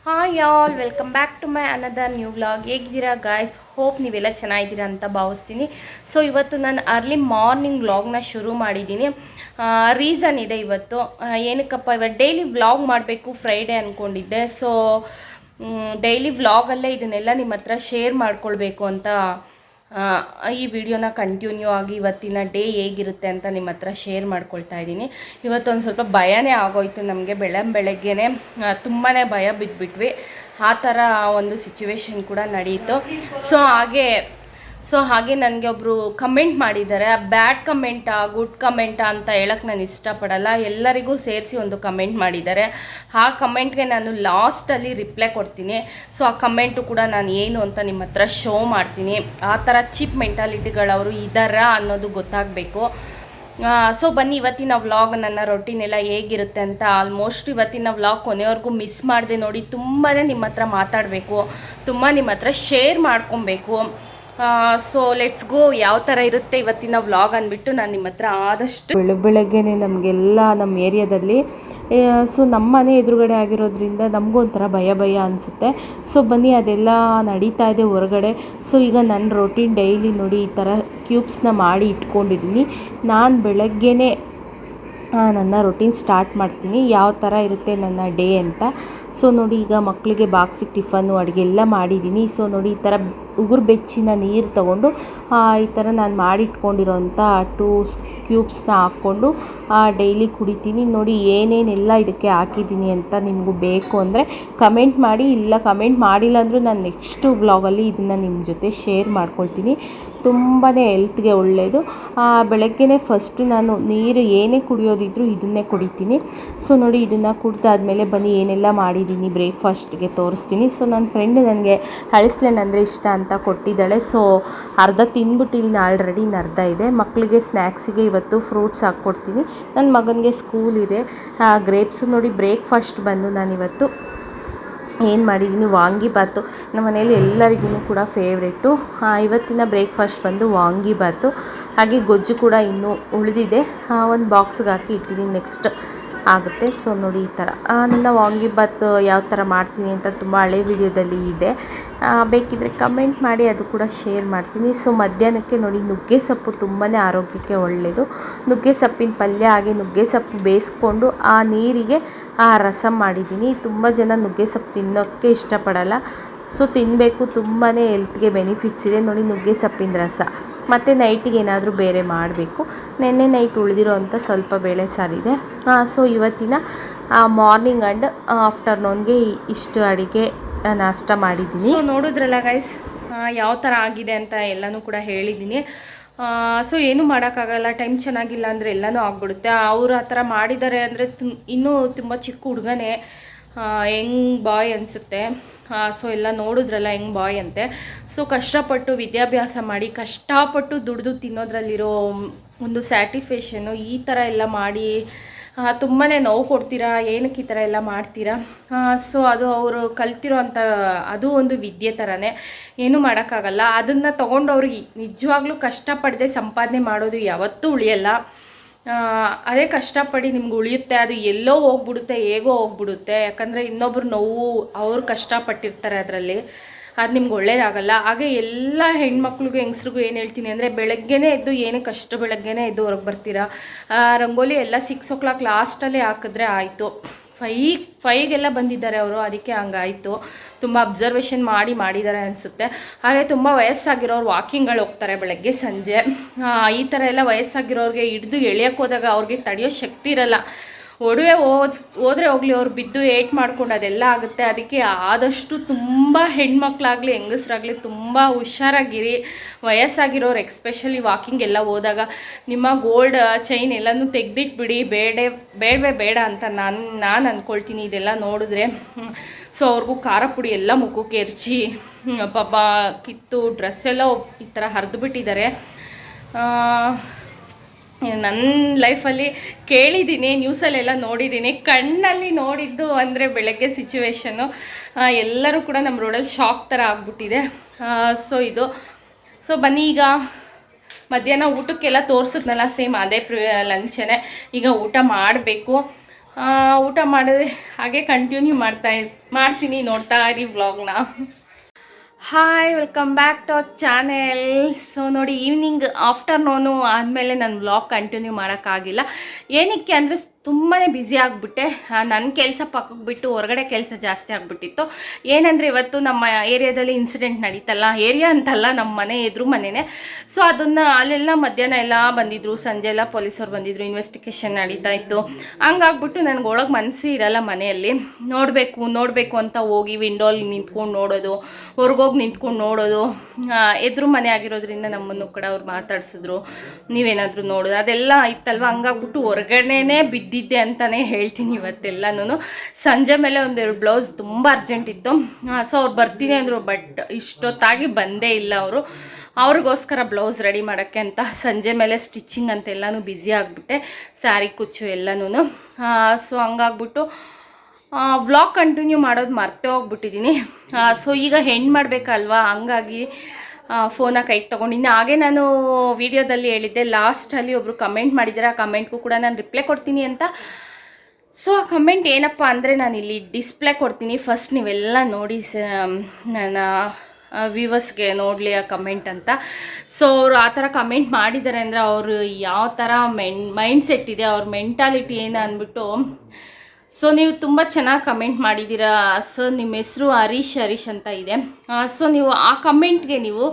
Hi all, welcome back to my another new vlog. ಹೇಗಿದ್ದೀರಾ guys? Hope ನೀವೆಲ್ಲ ಚೆನ್ನಾಗಿದ್ದೀರಾ ಅಂತ ಭಾವಿಸ್ತೀನಿ. ಸೊ ಇವತ್ತು ನಾನು ಅರ್ಲಿ ಮಾರ್ನಿಂಗ್ ವ್ಲಾಗ್ನ ಶುರು ಮಾಡಿದ್ದೀನಿ. ರೀಸನ್ ಇದೆ ಇವತ್ತು. ಏನಕ್ಕಪ್ಪ ಇವತ್ತು ಡೈಲಿ ವ್ಲಾಗ್ ಮಾಡಬೇಕು ಫ್ರೈಡೇ ಅಂದ್ಕೊಂಡಿದ್ದೆ. ಸೊ ಡೈಲಿ ವ್ಲಾಗಲ್ಲೇ ಇದನ್ನೆಲ್ಲ ನಿಮ್ಮ ಹತ್ರ ಶೇರ್ ಮಾಡ್ಕೊಳ್ಬೇಕು ಅಂತ ಈ ವಿಡಿಯೋನ ಕಂಟಿನ್ಯೂ ಆಗಿ ಇವತ್ತಿನ ಡೇ ಹೇಗಿರುತ್ತೆ ಅಂತ ನಿಮ್ಮ ಹತ್ರ ಶೇರ್ ಮಾಡ್ಕೊಳ್ತಾ ಇದ್ದೀನಿ. ಇವತ್ತೊಂದು ಸ್ವಲ್ಪ ಭಯನೇ ಆಗೋಯ್ತು ನಮಗೆ. ಬೆಳಗ್ಗೆನೇ ತುಂಬಾ ಭಯ ಬಿದ್ದುಬಿಟ್ವಿ. ಆ ಥರ ಒಂದು ಸಿಚುವೇಶನ್ ಕೂಡ ನಡೆಯಿತು. ಸೊ ಹಾಗೆ ನನಗೆ ಒಬ್ಬರು ಕಮೆಂಟ್ ಮಾಡಿದ್ದಾರೆ. ಬ್ಯಾಡ್ ಕಮೆಂಟಾ ಗುಡ್ ಕಮೆಂಟಾ ಅಂತ ಹೇಳಕ್ಕೆ ನಾನು ಇಷ್ಟಪಡಲ್ಲ. ಎಲ್ಲರಿಗೂ ಸೇರಿಸಿ ಒಂದು ಕಮೆಂಟ್ ಮಾಡಿದ್ದಾರೆ. ಆ ಕಮೆಂಟ್ಗೆ ನಾನು ಲಾಸ್ಟಲ್ಲಿ ರಿಪ್ಲೈ ಕೊಡ್ತೀನಿ. ಸೊ ಆ ಕಮೆಂಟು ಕೂಡ ನಾನು ಏನು ಅಂತ ನಿಮ್ಮ ಹತ್ರ ಶೋ ಮಾಡ್ತೀನಿ. ಆ ಥರ ಚೀಪ್ ಮೆಂಟಾಲಿಟಿಗಳವರು ಇದ್ದಾರಾ ಅನ್ನೋದು ಗೊತ್ತಾಗಬೇಕು. ಸೊ ಬನ್ನಿ, ಇವತ್ತಿನ ವ್ಲಾಗ್ ನನ್ನ ರೊಟೀನ್ ಎಲ್ಲ ಹೇಗಿರುತ್ತೆ ಅಂತ ಆಲ್ಮೋಸ್ಟ್ ಇವತ್ತಿನ ವ್ಲಾಗ್ ಕೊನೆವರೆಗೂ ಮಿಸ್ ಮಾಡಿದೆ ನೋಡಿ. ತುಂಬಾ ನಿಮ್ಮ ಹತ್ರ ಮಾತಾಡಬೇಕು, ತುಂಬ ನಿಮ್ಮ ಹತ್ರ ಶೇರ್ ಮಾಡ್ಕೊಬೇಕು. So let's go. ಯಾವ ಥರ ಇರುತ್ತೆ ಇವತ್ತಿನ ವ್ಲಾಗ್ ಅಂದ್ಬಿಟ್ಟು ನಾನು ನಿಮ್ಮ ಹತ್ರ ಆದಷ್ಟು ಬೆಳಗ್ಗೆನೆ ನಮಗೆಲ್ಲ ನಮ್ಮ ಏರಿಯಾದಲ್ಲಿ ಸೊ ನಮ್ಮ ಮನೆ ಎದುರುಗಡೆ ಆಗಿರೋದ್ರಿಂದ ನಮಗೂ ಒಂಥರ ಭಯ ಅನಿಸುತ್ತೆ. ಸೊ ಬನ್ನಿ, ಅದೆಲ್ಲ ನಡೀತಾ ಇದೆ ಹೊರಗಡೆ. ಸೊ ಈಗ ನನ್ನ ರೊಟೀನ್ ಡೈಲಿ ನೋಡಿ ಈ ಥರ ಕ್ಯೂಬ್ಸ್ನ ಮಾಡಿ ಇಟ್ಕೊಂಡಿದ್ದೀನಿ. ನಾನು ಬೆಳಗ್ಗೆನೇ ನನ್ನ ರೊಟೀನ್ ಸ್ಟಾರ್ಟ್ ಮಾಡ್ತೀನಿ, ಯಾವ ಥರ ಇರುತ್ತೆ ನನ್ನ ಡೇ ಅಂತ. ಸೊ ನೋಡಿ, ಈಗ ಮಕ್ಕಳಿಗೆ ಬಾಕ್ಸಿಗೆ ಟಿಫನ್ನು ಅಡುಗೆ ಎಲ್ಲ ಮಾಡಿದ್ದೀನಿ. ಸೊ ನೋಡಿ, ಈ ಥರ ಉಗುರು ಬೆಚ್ಚಿನ ನೀರು ತಗೊಂಡು ಈ ಥರ ನಾನು ಮಾಡಿಟ್ಕೊಂಡಿರೋಂಥ 2 ಕ್ಯೂಬ್ಸ್ನ ಹಾಕ್ಕೊಂಡು ಡೈಲಿ ಕುಡಿತೀನಿ. ನೋಡಿ ಏನೇನೆಲ್ಲ ಇದಕ್ಕೆ ಹಾಕಿದ್ದೀನಿ ಅಂತ ನಿಮಗೂ ಬೇಕು ಅಂದರೆ ಕಮೆಂಟ್ ಮಾಡಿ. ಇಲ್ಲ ಕಮೆಂಟ್ ಮಾಡಿಲ್ಲ ಅಂದರೂ ನಾನು ನೆಕ್ಸ್ಟು ವ್ಲಾಗಲ್ಲಿ ಇದನ್ನು ನಿಮ್ಮ ಜೊತೆ ಶೇರ್ ಮಾಡ್ಕೊಳ್ತೀನಿ. ತುಂಬಾ ಹೆಲ್ತ್ಗೆ ಒಳ್ಳೆಯದು. ಬೆಳಗ್ಗೆನೇ ಫಸ್ಟು ನಾನು ನೀರು ಏನೇ ಕುಡಿಯೋದಿದ್ರೂ ಇದನ್ನೇ ಕುಡಿತೀನಿ. ಸೊ ನೋಡಿ, ಇದನ್ನು ಕುಡಿದಾದ್ಮೇಲೆ ಬನ್ನಿ ಏನೆಲ್ಲ ಮಾಡಿದ್ದೀನಿ ಬ್ರೇಕ್ಫಾಸ್ಟ್ಗೆ ತೋರಿಸ್ತೀನಿ. ಸೊ ನನ್ನ ಫ್ರೆಂಡ್ ನನಗೆ ಹಳಸ್ಲೆನ್ ಅಂದರೆ ಇಷ್ಟ ಅಂತ ಕೊಟ್ಟಿದ್ದಾಳೆ. ಸೊ ಅರ್ಧ ತಿಂದ್ಬಿಟ್ಟಿದ್ದೀನಿ ಆಲ್ರೆಡಿ, ಇನ್ನು ಅರ್ಧ ಇದೆ. ಮಕ್ಕಳಿಗೆ ಸ್ನ್ಯಾಕ್ಸಿಗೆ ಇವತ್ತು ಫ್ರೂಟ್ಸ್ ಹಾಕ್ಕೊಡ್ತೀನಿ. ನನ್ನ ಮಗನಿಗೆ ಸ್ಕೂಲ್ ಇದೆ. ಗ್ರೇಪ್ಸು ನೋಡಿ, ಬ್ರೇಕ್ಫಾಸ್ಟ್ ಬಂದು ನಾನಿವತ್ತು ಏನು ಮಾಡಿದ್ದೀನಿ, ವಾಂಗಿಬಾತು. ನಮ್ಮ ಮನೇಲಿ ಎಲ್ಲರಿಗೂ ಕೂಡ ಫೇವ್ರೇಟು. ಇವತ್ತಿನ ಬ್ರೇಕ್ಫಾಸ್ಟ್ ಬಂದು ವಾಂಗಿಬಾತು. ಹಾಗೆ ಗೊಜ್ಜು ಕೂಡ ಇನ್ನೂ ಉಳಿದಿದೆ, ಒಂದು ಬಾಕ್ಸ್ಗೆ ಹಾಕಿ ಇಟ್ಟಿದ್ದೀನಿ, ನೆಕ್ಸ್ಟ್ ಆಗುತ್ತೆ. ಸೊ ನೋಡಿ, ಈ ಥರ ನನ್ನ ವಾಂಗಿಬಾತ್ ಯಾವ ಥರ ಮಾಡ್ತೀನಿ ಅಂತ ತುಂಬ ಹಳೆ ವಿಡಿಯೋದಲ್ಲಿ ಇದೆ, ಬೇಕಿದ್ದರೆ ಕಮೆಂಟ್ ಮಾಡಿ, ಅದು ಕೂಡ ಶೇರ್ ಮಾಡ್ತೀನಿ. ಸೊ ಮಧ್ಯಾಹ್ನಕ್ಕೆ ನೋಡಿ, ನುಗ್ಗೆ ಸೊಪ್ಪು ತುಂಬಾ ಆರೋಗ್ಯಕ್ಕೆ ಒಳ್ಳೆಯದು. ನುಗ್ಗೆ ಸೊಪ್ಪಿನ ಪಲ್ಯ, ಹಾಗೆ ನುಗ್ಗೆ ಸೊಪ್ಪು ಬೇಯಿಸ್ಕೊಂಡು ಆ ನೀರಿಗೆ ರಸಮ್ ಮಾಡಿದ್ದೀನಿ. ತುಂಬ ಜನ ನುಗ್ಗೆ ಸೊಪ್ಪು ತಿನ್ನೋಕ್ಕೆ ಇಷ್ಟಪಡಲ್ಲ. ಸೊ ತಿನ್ನಬೇಕು, ತುಂಬಾ ಹೆಲ್ತ್ಗೆ ಬೆನಿಫಿಟ್ಸ್ ಇದೆ ನೋಡಿ ನುಗ್ಗೆ ಸೊಪ್ಪಿನ ರಸ. ಮತ್ತು ನೈಟಿಗೆ ಏನಾದರೂ ಬೇರೆ ಮಾಡಬೇಕು. ನೆನ್ನೆ ನೈಟ್ ಉಳಿದಿರೋ ಅಂಥ ಸ್ವಲ್ಪ ಬೇಳೆ ಸಾರಿದೆ. ಸೊ ಇವತ್ತಿನ ಮಾರ್ನಿಂಗ್ ಆ್ಯಂಡ್ ಆಫ್ಟರ್ನೂನ್ಗೆ ಇಷ್ಟು ಅಡುಗೆ ನಾಷ್ಟ ಮಾಡಿದ್ದೀನಿ. ಸೊ ನೋಡಿದ್ರಲ್ಲ ಗೈಸ್, ಯಾವ ಥರ ಆಗಿದೆ ಅಂತ ಎಲ್ಲನೂ ಕೂಡ ಹೇಳಿದ್ದೀನಿ. ಸೊ ಏನೂ ಮಾಡೋಕ್ಕಾಗಲ್ಲ, ಟೈಮ್ ಚೆನ್ನಾಗಿಲ್ಲ ಅಂದರೆ ಎಲ್ಲನೂ ಆಗ್ಬಿಡುತ್ತೆ. ಅವರು ಆ ಥರ ಮಾಡಿದ್ದಾರೆ ಅಂದರೆ ಇನ್ನೂ ತುಂಬ ಚಿಕ್ಕ ಹುಡುಗನೇ, ಯಂಗ್ ಬಾಯ್ ಅನಿಸುತ್ತೆ. ಸೊ ಎಲ್ಲ ನೋಡಿದ್ರಲ್ಲ, ಯಂಗ್ ಬಾಯ್ ಅಂತೆ. ಸೊ ಕಷ್ಟಪಟ್ಟು ವಿದ್ಯಾಭ್ಯಾಸ ಮಾಡಿ ಕಷ್ಟಪಟ್ಟು ದುಡಿದು ತಿನ್ನೋದ್ರಲ್ಲಿರೋ ಒಂದು ಸ್ಯಾಟಿಸ್ಫ್ಯಾಕ್ಷನು ಈ ಥರ ಎಲ್ಲ ಮಾಡಿ ತುಂಬಾ ನೋವು ಕೊಡ್ತೀರಾ, ಏನಕ್ಕೆ ಈ ಥರ ಎಲ್ಲ ಮಾಡ್ತೀರಾ? ಸೊ ಅದು ಅವರು ಕಲ್ತಿರೋ ಅಂಥ ಅದು ಒಂದು ವಿದ್ಯೆ ಥರನೇ, ಏನೂ ಮಾಡೋಕ್ಕಾಗಲ್ಲ. ಅದನ್ನು ತೊಗೊಂಡು ಅವ್ರಿಗೆ ನಿಜವಾಗ್ಲೂ ಕಷ್ಟಪಡದೆ ಸಂಪಾದನೆ ಮಾಡೋದು ಯಾವತ್ತೂ ಉಳಿಯಲ್ಲ. ಅದೇ ಕಷ್ಟಪಡಿ ನಿಮ್ಗೆ ಉಳಿಯುತ್ತೆ. ಅದು ಎಲ್ಲೋ ಹೋಗ್ಬಿಡುತ್ತೆ, ಹೇಗೋ ಹೋಗ್ಬಿಡುತ್ತೆ. ಯಾಕಂದರೆ ಇನ್ನೊಬ್ರು ನೋವು ಅವ್ರು ಕಷ್ಟಪಟ್ಟಿರ್ತಾರೆ ಅದರಲ್ಲಿ, ಅದು ನಿಮ್ಗೆ ಒಳ್ಳೇದಾಗಲ್ಲ. ಹಾಗೆ ಎಲ್ಲ ಹೆಣ್ಮಕ್ಳಿಗೂ ಹೆಂಗಸ್ರಿಗೂ ಏನು ಹೇಳ್ತೀನಿ ಅಂದರೆ, ಬೆಳಗ್ಗೆನೇ ಎದ್ದು ಏನಕ್ಕೆ ಅಷ್ಟು ಬೆಳಗ್ಗೆನೇ ಎದ್ದು ಹೊರಗೆ ಬರ್ತೀರಾ? ರಂಗೋಲಿ ಎಲ್ಲ 6 o'clock ಲಾಸ್ಟಲ್ಲೇ ಹಾಕಿದ್ರೆ ಆಯಿತು. 5ಗೆಲ್ಲ ಬಂದಿದ್ದಾರೆ ಅವರು, ಅದಕ್ಕೆ ಹಂಗಾಯಿತು. ತುಂಬ ಅಬ್ಸರ್ವೇಷನ್ ಮಾಡಿದ್ದಾರೆ ಅನಿಸುತ್ತೆ. ಹಾಗೆ ತುಂಬ ವಯಸ್ಸಾಗಿರೋರು ವಾಕಿಂಗ್ಗಳು ಹೋಗ್ತಾರೆ ಬೆಳಗ್ಗೆ ಸಂಜೆ. ಈ ಥರ ಎಲ್ಲ ವಯಸ್ಸಾಗಿರೋರಿಗೆ ಹಿಡಿದು ಎಳೆಯೋಕ್ಕೆ ಹೋದಾಗ ಅವ್ರಿಗೆ ತಡೆಯೋ ಶಕ್ತಿ ಇರಲ್ಲ. ಒಡವೆ ಹೋದರೆ ಹೋಗಲಿ, ಅವ್ರು ಬಿದ್ದು ಏಟ್ ಮಾಡ್ಕೊಂಡು ಅದೆಲ್ಲ ಆಗುತ್ತೆ. ಅದಕ್ಕೆ ಆದಷ್ಟು ತುಂಬ ಹೆಣ್ಮಕ್ಳಾಗಲಿ ಹೆಂಗಸ್ರಾಗಲಿ ತುಂಬ ಹುಷಾರಾಗಿರಿ. ವಯಸ್ಸಾಗಿರೋರು ಎಕ್ಸ್ಪೆಷಲಿ ವಾಕಿಂಗ್ ಎಲ್ಲ ಹೋದಾಗ ನಿಮ್ಮ ಗೋಲ್ಡ್ ಚೈನ್ ಎಲ್ಲನೂ ತೆಗೆದಿಟ್ಬಿಡಿ. ಬೇಡವೇ ಬೇಡ ಅಂತ ನಾನು ಅಂದ್ಕೊಳ್ತೀನಿ ಇದೆಲ್ಲ ನೋಡಿದ್ರೆ. ಸೊ ಅವ್ರಿಗೂ ಖಾರ ಪುಡಿ ಎಲ್ಲ ಮುಖಕ್ಕೆ ಎರಚಿ ಪಾಪ ಕಿತ್ತು ಡ್ರೆಸ್ ಎಲ್ಲ ಈ ಥರ ಹರಿದು ಬಿಟ್ಟಿದ್ದಾರೆ. ನನ್ನ ಲೈಫಲ್ಲಿ ಕೇಳಿದ್ದೀನಿ, ನ್ಯೂಸಲ್ಲೆಲ್ಲ ನೋಡಿದ್ದೀನಿ, ಕಣ್ಣಲ್ಲಿ ನೋಡಿದ್ದು ಅಂದರೆ ಬೆಳಗ್ಗೆ ಸಿಚುವೇಶನ್ನು ಎಲ್ಲರೂ ಕೂಡ ನಮ್ಮ ರೋಡಲ್ಲಿ ಶಾಕ್ ಥರ ಆಗ್ಬಿಟ್ಟಿದೆ. ಸೊ ಬನ್ನಿ, ಈಗ ಮಧ್ಯಾಹ್ನ ಊಟಕ್ಕೆಲ್ಲ ತೋರಿಸಿದ್ನಲ್ಲ, ಸೇಮ್ ಅದೇ ಲಂಚನೇ. ಈಗ ಊಟ ಮಾಡಬೇಕು. ಊಟ ಮಾಡಿದ್ರೆ ಹಾಗೆ ಕಂಟಿನ್ಯೂ ಮಾಡ್ತೀನಿ, ನೋಡ್ತಾ ಇರಿ ವ್ಲಾಗ್ನ. Hi, welcome back to our channel. So ನೋಡಿ, ಈವ್ನಿಂಗ್ ಆಫ್ಟರ್ನೂನು ಆದಮೇಲೆ ನಾನು ವ್ಲಾಗ್ ಕಂಟಿನ್ಯೂ ಮಾಡೋಕ್ಕಾಗಿಲ್ಲ. ಏನಕ್ಕೆ ಅಂದರೆ ತುಂಬಾ ಬ್ಯುಸಿ ಆಗಿಬಿಟ್ಟೆ. ನನ್ನ ಕೆಲಸ ಪಕ್ಕಕ್ಕೆ ಬಿಟ್ಟು ಹೊರಗಡೆ ಕೆಲಸ ಜಾಸ್ತಿ ಆಗಿಬಿಟ್ಟಿತ್ತು. ಏನಂದರೆ ಇವತ್ತು ನಮ್ಮ ಏರಿಯಾದಲ್ಲಿ ಇನ್ಸಿಡೆಂಟ್ ನಡೀತಲ್ಲ, ಏರಿಯಾ ಅಂತಲ್ಲ, ನಮ್ಮ ಮನೆ ಎದುರು ಮನೆಯೇ. ಸೊ ಅದನ್ನು ಅಲ್ಲೆಲ್ಲ ಮಧ್ಯಾಹ್ನ ಎಲ್ಲ ಬಂದಿದ್ದರು, ಸಂಜೆ ಎಲ್ಲ ಪೊಲೀಸರು ಬಂದಿದ್ದರು, ಇನ್ವೆಸ್ಟಿಗೇಷನ್ ನಡೀತಾ ಇತ್ತು. ಹಂಗಾಗ್ಬಿಟ್ಟು ನನಗೆ ಒಳಗೆ ಮನಸ್ಸು ಇರಲ್ಲ ಮನೆಯಲ್ಲಿ. ನೋಡಬೇಕು ಅಂತ ಹೋಗಿ ವಿಂಡೋಲಿ ನಿಂತ್ಕೊಂಡು ನೋಡೋದು, ಹೊರಗೋಗಿ ನಿಂತ್ಕೊಂಡು ನೋಡೋದು. ಎದುರು ಮನೆ ಆಗಿರೋದ್ರಿಂದ ನಮ್ಮನ್ನು ಕೂಡ ಅವ್ರು ಮಾತಾಡ್ಸಿದ್ರು, ನೀವೇನಾದರೂ ನೋಡೋದು ಅದೆಲ್ಲ ಇತ್ತಲ್ವ. ಹಂಗಾಗ್ಬಿಟ್ಟು ಹೊರಗಡೆನೇ ಬಿದ್ದಿದ್ದೆ ಅಂತಲೇ ಹೇಳ್ತೀನಿ ಇವತ್ತೆಲ್ಲನೂ. ಸಂಜೆ ಮೇಲೆ ಒಂದೆರಡು ಬ್ಲೌಸ್ ತುಂಬ ಅರ್ಜೆಂಟ್ ಇತ್ತು. ಸೊ ಅವ್ರು ಬರ್ತೀನಿ ಅಂದರು, ಬಟ್ ಇಷ್ಟೊತ್ತಾಗಿ ಬಂದೇ ಇಲ್ಲ ಅವರು. ಅವ್ರಿಗೋಸ್ಕರ ಬ್ಲೌಸ್ ರೆಡಿ ಮಾಡೋಕ್ಕೆ ಅಂತ ಸಂಜೆ ಮೇಲೆ ಸ್ಟಿಚಿಂಗ್ ಅಂತೆಲ್ಲನೂ ಬ್ಯುಸಿ ಆಗಿಬಿಟ್ಟೆ, ಸ್ಯಾರಿ ಕುಚ್ಚು ಎಲ್ಲನೂ. ಸೊ ಹಂಗಾಗ್ಬಿಟ್ಟು ವ್ಲಾಗ್ ಕಂಟಿನ್ಯೂ ಮಾಡೋದು ಮರ್ತೇ ಹೋಗ್ಬಿಟ್ಟಿದ್ದೀನಿ. ಸೊ ಈಗ ಹೆಣ್ಣು ಮಾಡಬೇಕಲ್ವಾ, ಹಂಗಾಗಿ ಫೋನ ಕೈಗೆ ತೊಗೊಂಡಿದ್ದೀನಿ. ಹಾಗೆ ನಾನು ವಿಡಿಯೋದಲ್ಲಿ ಹೇಳಿದ್ದೆ, ಲಾಸ್ಟಲ್ಲಿ ಒಬ್ಬರು ಕಮೆಂಟ್ ಮಾಡಿದ್ದಾರೆ, ಆ ಕಮೆಂಟ್ಗೂ ಕೂಡ ನಾನು ರಿಪ್ಲೈ ಕೊಡ್ತೀನಿ ಅಂತ. ಸೊ ಆ ಕಮೆಂಟ್ ಏನಪ್ಪ ಅಂದರೆ, ನಾನು ಇಲ್ಲಿ ಡಿಸ್ಪ್ಲೇ ಕೊಡ್ತೀನಿ, ಫಸ್ಟ್ ನೀವೆಲ್ಲ ನೋಡಿ ನನ್ನ ವ್ಯೂವರ್ಸ್ಗೆ ನೋಡಲಿ ಆ ಕಮೆಂಟ್ ಅಂತ. ಸೊ ಅವರು ಆ ಥರ ಕಮೆಂಟ್ ಮಾಡಿದ್ದಾರೆ ಅಂದರೆ ಅವರು ಯಾವ ಥರ ಮೈಂಡ್ ಸೆಟ್ ಇದೆ, ಅವ್ರ ಮೆಂಟಾಲಿಟಿ ಏನು ಅಂದ್ಬಿಟ್ಟು. ಸೊ ನೀವು ತುಂಬ ಚೆನ್ನಾಗಿ ಕಮೆಂಟ್ ಮಾಡಿದ್ದೀರಾ ಸರ್. ನಿಮ್ಮ ಹೆಸರು ಹರೀಶ್ ಅಂತ ಇದೆ. ಸೊ ನೀವು ಆ ಕಮೆಂಟ್ಗೆ ನೀವು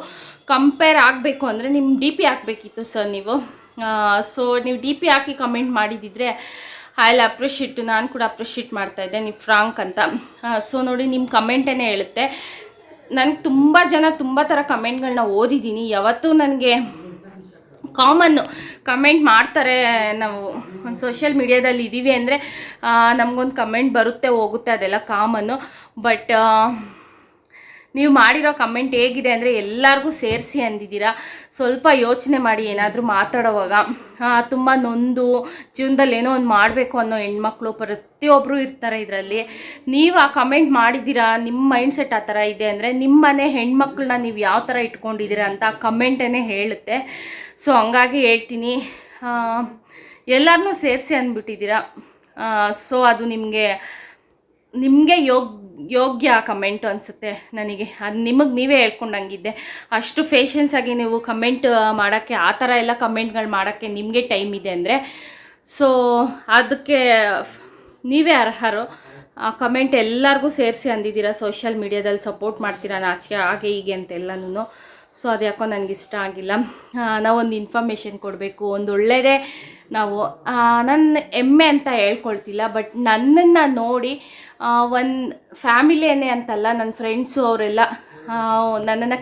ಕಂಪೇರ್ ಆಗಬೇಕು ಅಂದರೆ ನಿಮ್ಮ ಡಿ ಪಿ ಹಾಕಬೇಕಿತ್ತು ಸರ್ ನೀವು. ಸೊ ನೀವು ಡಿ ಪಿ ಹಾಕಿ ಕಮೆಂಟ್ ಮಾಡಿದ್ದಿದ್ರೆ ಐ ವಿಲ್ ಅಪ್ರಿಷಿಯೇಟ್, ನಾನು ಕೂಡ ಅಪ್ರಿಷಿಯೇಟ್ ಮಾಡ್ತಾಯಿದ್ದೆ, ನೀವು ಫ್ರಾಂಕ್ ಅಂತ. ಸೊ ನೋಡಿ, ನಿಮ್ಮ ಕಮೆಂಟೇ ಹೇಳುತ್ತೆ. ನನಗೆ ತುಂಬ ಥರ ಕಮೆಂಟ್ಗಳನ್ನ ಓದಿದ್ದೀನಿ. ಯಾವತ್ತೂ ನನಗೆ ಕಾಮನ್ನು ಕಮೆಂಟ್ ಮಾಡ್ತಾರೆ. ನಾವು ಒಂದು ಸೋಷಿಯಲ್ ಮೀಡಿಯಾದಲ್ಲಿ ಇದ್ದೀವಿ ಅಂದರೆ ನಮಗೊಂದು ಕಮೆಂಟ್ ಬರುತ್ತೆ ಹೋಗುತ್ತೆ, ಅದೆಲ್ಲ ಕಾಮನ್ನು. ಬಟ್ ನೀವು ಮಾಡಿರೋ ಕಮೆಂಟ್ ಹೇಗಿದೆ ಅಂದರೆ ಎಲ್ಲರಿಗೂ ಸೇರಿಸಿ ಅಂದಿದ್ದೀರಾ. ಸ್ವಲ್ಪ ಯೋಚನೆ ಮಾಡಿ ಏನಾದರೂ ಮಾತಾಡೋವಾಗ. ತುಂಬ ನೊಂದು ಜೀವನದಲ್ಲಿ ಏನೋ ಒಂದು ಮಾಡಬೇಕು ಅನ್ನೋ ಹೆಣ್ಮಕ್ಳು ಪ್ರತಿಯೊಬ್ಬರು ಇರ್ತಾರೆ ಇದರಲ್ಲಿ. ನೀವು ಆ ಕಮೆಂಟ್ ಮಾಡಿದ್ದೀರಾ, ನಿಮ್ಮ ಮೈಂಡ್ಸೆಟ್ ಆ ಥರ ಇದೆ ಅಂದರೆ ನಿಮ್ಮ ಮನೆ ಹೆಣ್ಮಕ್ಳನ್ನ ನೀವು ಯಾವ ಥರ ಇಟ್ಕೊಂಡಿದ್ದೀರಾ ಅಂತ ಆ ಕಮೆಂಟೇ ಹೇಳುತ್ತೆ. ಸೊ ಹಂಗಾಗಿ ಹೇಳ್ತೀನಿ, ಎಲ್ಲರನ್ನೂ ಸೇರಿಸಿ ಅಂದ್ಬಿಟ್ಟಿದ್ದೀರಾ. ಸೊ ಅದು ನಿಮಗೆ ಯೋಗ್ಯ ಕಮೆಂಟು ಅನಿಸುತ್ತೆ ನನಗೆ. ಅದು ನಿಮಗೆ ನೀವೇ ಹೇಳ್ಕೊಂಡಂಗಿದ್ದೆ. ಅಷ್ಟು ಫೇಷನ್ಸಾಗಿ ನೀವು ಕಮೆಂಟ್ ಮಾಡೋಕ್ಕೆ, ಆ ಥರ ಎಲ್ಲ ಕಮೆಂಟ್ಗಳು ಮಾಡೋಕ್ಕೆ ನಿಮಗೆ ಟೈಮ್ ಇದೆ ಅಂದರೆ, ಸೊ ಅದಕ್ಕೆ ನೀವೇ ಅರ್ಹರು. ಆ ಕಮೆಂಟ್ ಎಲ್ಲರಿಗೂ ಸೇರಿಸಿ ಅಂದಿದ್ದೀರಾ. ಸೋಷಿಯಲ್ ಮೀಡಿಯಾದಲ್ಲಿ ಸಪೋರ್ಟ್ ಮಾಡ್ತೀರಾ, ನಾಚಿಕೆ ಹಾಗೆ ಹೀಗೆ ಅಂತೆಲ್ಲನೂ. ಸೊ ಅದು ಯಾಕೋ ನನಗೆ ಇಷ್ಟ ಆಗಿಲ್ಲ. ನಾವೊಂದು ಇನ್ಫಾರ್ಮೇಷನ್ ಕೊಡಬೇಕು, ಒಂದು ಒಳ್ಳೆಯದೇ. ನಾವು ನನ್ನ ಹೆಮ್ಮೆ ಅಂತ ಹೇಳ್ಕೊಳ್ತಿಲ್ಲ, ಬಟ್ ನನ್ನನ್ನು ನೋಡಿ ಒಂದು ಫ್ಯಾಮಿಲಿಯೇ ಅಂತಲ್ಲ, ನನ್ನ ಫ್ರೆಂಡ್ಸು ಅವರೆಲ್ಲ ನನ್ನನ್ನು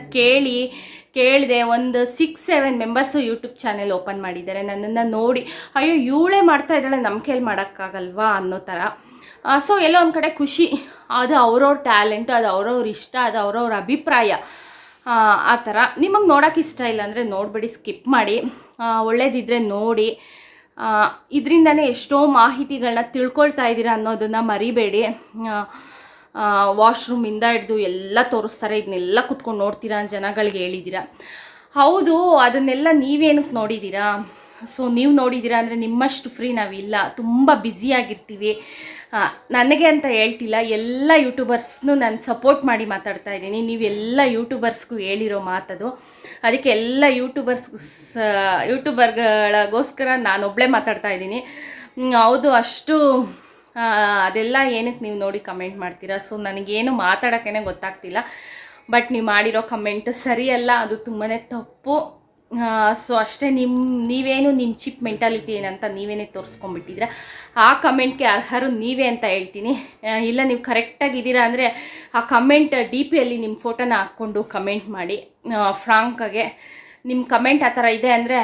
ಕೇಳಿದೆ. ಒಂದು 6-7 ಮೆಂಬರ್ಸು ಯೂಟ್ಯೂಬ್ ಚಾನೆಲ್ ಓಪನ್ ಮಾಡಿದ್ದಾರೆ. ನನ್ನನ್ನು ನೋಡಿ ಅಯ್ಯೋ ಇವಳೇ ಮಾಡ್ತಾಯಿದ್ದಾಳೆ, ನಮ್ಮ ಕೈಲಿ ಮಾಡೋಕ್ಕಾಗಲ್ವಾ ಅನ್ನೋ ಥರ. ಸೊ ಎಲ್ಲೋ ಒಂದು ಕಡೆ ಖುಷಿ. ಅದು ಅವ್ರವ್ರ ಟ್ಯಾಲೆಂಟು, ಅದು ಅವ್ರವ್ರ ಇಷ್ಟ, ಅದು ಅವ್ರವ್ರ ಅಭಿಪ್ರಾಯ. ಆ ಥರ ನಿಮಗೆ ನೋಡೋಕೆ ಇಷ್ಟ ಇಲ್ಲ ಅಂದರೆ ನೋಡಿಬಿಡಿ, ಸ್ಕಿಪ್ ಮಾಡಿ. ಒಳ್ಳೇದಿದ್ದರೆ ನೋಡಿ. ಇದರಿಂದನೇ ಎಷ್ಟೋ ಮಾಹಿತಿಗಳನ್ನ ತಿಳ್ಕೊಳ್ತಾ ಇದ್ದೀರಾ ಅನ್ನೋದನ್ನು ಮರಿಬೇಡಿ. ವಾಶ್ರೂಮಿಂದ ಹಿಡ್ದು ಎಲ್ಲ ತೋರಿಸ್ತಾರೆ, ಇದನ್ನೆಲ್ಲ ಕುತ್ಕೊಂಡು ನೋಡ್ತೀರಾ ಜನಗಳಿಗೆ ಹೇಳಿದ್ದೀರಾ. ಹೌದು, ಅದನ್ನೆಲ್ಲ ನೀವೇನಕ್ಕೆ ನೋಡಿದ್ದೀರಾ? ಸೊ ನೀವು ನೋಡಿದ್ದೀರಾ ಅಂದರೆ ನಿಮ್ಮಷ್ಟು ಫ್ರೀ ನಾವಿಲ್ಲ, ತುಂಬ ಬ್ಯುಸಿಯಾಗಿರ್ತೀವಿ. ನನಗೆ ಅಂತ ಹೇಳ್ತಿಲ್ಲ, ಎಲ್ಲ ಯೂಟ್ಯೂಬರ್ಸ್ನೂ ನಾನು ಸಪೋರ್ಟ್ ಮಾಡಿ ಮಾತಾಡ್ತಾ ಇದ್ದೀನಿ. ನೀವೆಲ್ಲ ಯೂಟ್ಯೂಬರ್ಸ್ಗೂ ಹೇಳಿರೋ ಮಾತದು. ಅದಕ್ಕೆ ಎಲ್ಲ ಯೂಟ್ಯೂಬರ್ಗಳಿಗೋಸ್ಕರ ನಾನೊಬ್ಬಳೇ ಮಾತಾಡ್ತಾ ಇದ್ದೀನಿ. ಹೌದು, ಅಷ್ಟು ಅದೆಲ್ಲ ಏನಕ್ಕೆ ನೀವು ನೋಡಿ ಕಮೆಂಟ್ ಮಾಡ್ತೀರಾ? ಸೊ ನನಗೇನು ಮಾತಾಡೋಕ್ಕೇ ಗೊತ್ತಾಗ್ತಿಲ್ಲ. ಬಟ್ ನೀವು ಮಾಡಿರೋ ಕಮೆಂಟು ಸರಿಯಲ್ಲ, ಅದು ತುಂಬಾ ತಪ್ಪು. ಸೊ ಅಷ್ಟೇ. ನೀವೇನು ನಿಮ್ಮ ಚಿಪ್ ಮೆಂಟಾಲಿಟಿ ಏನಂತ ನೀವೇನೇ ತೋರಿಸ್ಕೊಂಡ್ಬಿಟ್ಟಿದ್ದೀರ. ಆ ಕಮೆಂಟ್ಗೆ ಅರ್ಹರು ನೀವೇ ಅಂತ ಹೇಳ್ತೀನಿ. ಇಲ್ಲ ನೀವು ಕರೆಕ್ಟಾಗಿದ್ದೀರಾ ಅಂದರೆ ಆ ಕಮೆಂಟ್ ಡಿ ಪಿಯಲ್ಲಿ ನಿಮ್ಮ ಫೋಟೋನ ಹಾಕ್ಕೊಂಡು ಕಮೆಂಟ್ ಮಾಡಿ ಫ್ರಾಂಕಾಗೆ. ನಿಮ್ಮ ಕಮೆಂಟ್ ಆ ಥರ ಇದೆ ಅಂದರೆ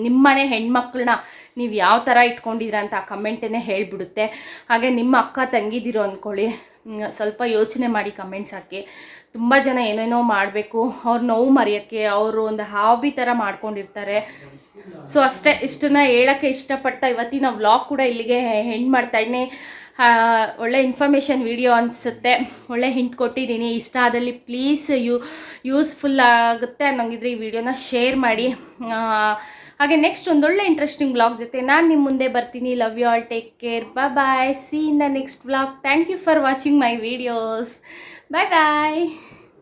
ನಿಮ್ಮನೆ ಹೆಣ್ಮಕ್ಳನ್ನ ನೀವು ಯಾವ ಥರ ಇಟ್ಕೊಂಡಿದ್ದೀರ ಅಂತ ಆ ಕಮೆಂಟೇ ಹೇಳಿಬಿಡುತ್ತೆ. ಹಾಗೆ ನಿಮ್ಮ ಅಕ್ಕ ತಂಗಿದಿರೋ ಅಂದ್ಕೊಳ್ಳಿ, ಸ್ವಲ್ಪ ಯೋಚನೆ ಮಾಡಿ ಕಮೆಂಟ್ಸ್ ಹಾಕಿ. ತುಂಬ ಜನ ಏನೇನೋ ಮಾಡಬೇಕು, ಅವ್ರ ನೋವು ಮರೆಯೋಕ್ಕೆ ಅವರು ಒಂದು ಹಾಬಿ ಥರ ಮಾಡ್ಕೊಂಡಿರ್ತಾರೆ. ಸೊ ಅಷ್ಟೇ, ಇಷ್ಟನ್ನು ಹೇಳೋಕ್ಕೆ ಇಷ್ಟಪಡ್ತಾ ಇವತ್ತಿನ ವ್ಲಾಗ್ ಕೂಡ ಇಲ್ಲಿಗೆ ಹೆಣ್ಣು ಮಾಡ್ತಾಯಿದ್ದೀನಿ. ಒಳ್ಳೆ ಇನ್ಫಾರ್ಮೇಷನ್ ವಿಡಿಯೋ ಅನಿಸುತ್ತೆ. ಒಳ್ಳೆ ಹಿಂಟ್ ಕೊಟ್ಟಿದ್ದೀನಿ. ಇಷ್ಟ ಆದಲ್ಲಿ ಪ್ಲೀಸ್ ಯೂಸ್ಫುಲ್ ಆಗುತ್ತೆ ಅನ್ನೋಂಗಿದ್ರೆ ಈ ವಿಡಿಯೋನ ಶೇರ್ ಮಾಡಿ. ಹಾಗೆ ನೆಕ್ಸ್ಟ್ ಒಂದೊಳ್ಳೆ ಇಂಟ್ರೆಸ್ಟಿಂಗ್ ವ್ಲಾಗ್ ಜೊತೆ ನಾನು ನಿಮ್ಮ ಮುಂದೆ ಬರ್ತೀನಿ. Love you all, take care, bye. See in the next vlog. Thank you for watching my videos. Bye.